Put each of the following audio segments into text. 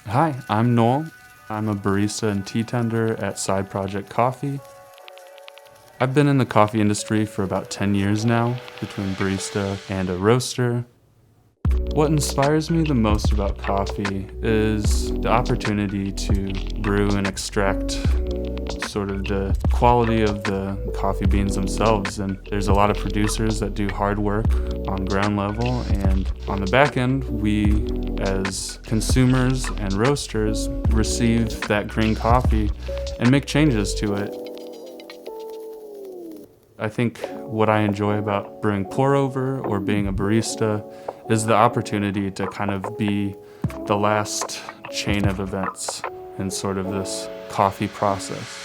Hi, I'm Noel. I'm a barista and tea tender at Side Project Coffee. I've been in the coffee industry for about 10 years now, between barista and a roaster. What inspires me the most about coffee is the opportunity to brew and extract sort of the quality of the coffee beans themselves. And there's a lot of producers that do hard work on ground level, and on the back end, we as consumers and roasters receive that green coffee and make changes to it. I think what I enjoy about brewing pour over or being a barista is the opportunity to kind of be the last chain of events in sort of this coffee process.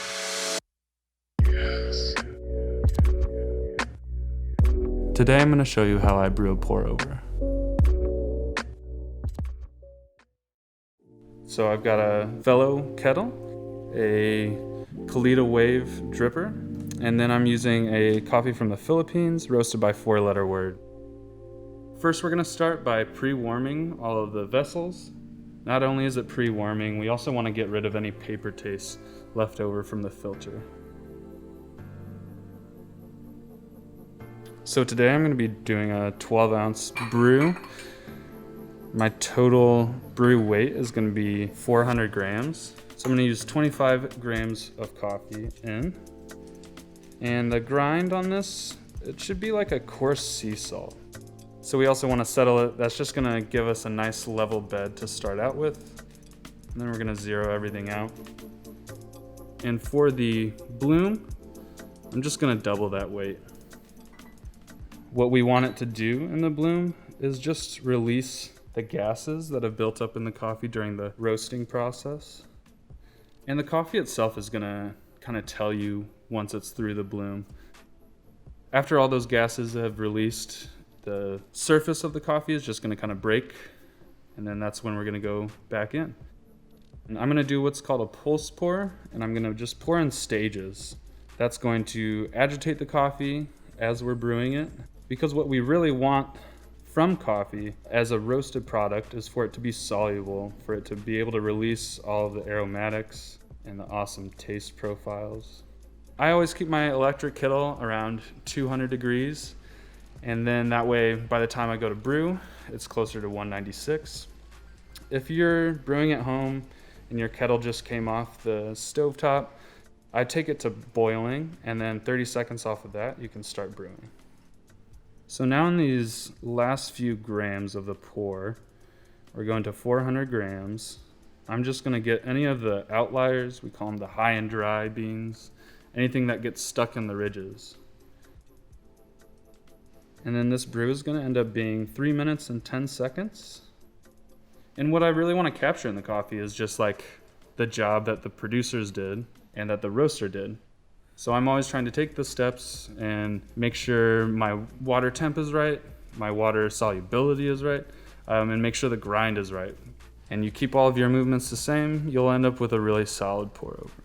Today I'm going to show you how I brew a pour over. So I've got a Velo kettle, a Kalita Wave dripper, and then I'm using a coffee from the Philippines, roasted by 4 Letter Word. First, we're gonna start by pre-warming all of the vessels. Not only is it pre-warming, we also wanna get rid of any paper taste left over from the filter. So today I'm gonna be doing a 12-ounce brew. My total brew weight is gonna be 400 grams. So I'm gonna use 25 grams of coffee in. And the grind on this, it should be like a coarse sea salt. So we also want to settle it. That's just going to give us a nice level bed to start out with. And then we're going to zero everything out. And for the bloom, I'm just going to double that weight. What we want it to do in the bloom is just release the gases that have built up in the coffee during the roasting process. And the coffee itself is going to kind of tell you once it's through the bloom. After all those gases have released, the surface of the coffee is just going to kind of break, and then that's when we're going to go back in. And I'm going to do what's called a pulse pour, and I'm going to just pour in stages. That's going to agitate the coffee as we're brewing it, because what we really want from coffee as a roasted product is for it to be soluble, for it to be able to release all of the aromatics and the awesome taste profiles. I always keep my electric kettle around 200 degrees, and then that way by the time I go to brew, it's closer to 196. If you're brewing at home and your kettle just came off the stovetop, I take it to boiling, and then 30 seconds off of that, you can start brewing. So now in these last few grams of the pour, we're going to 400 grams. I'm just gonna get any of the outliers, we call them the high and dry beans, anything that gets stuck in the ridges. And then this brew is gonna end up being 3 minutes and 10 seconds. And what I really wanna capture in the coffee is just like the job that the producers did and that the roaster did. So I'm always trying to take the steps and make sure my water temp is right, my water solubility is right, and make sure the grind is right. And you keep all of your movements the same, you'll end up with a really solid pour over.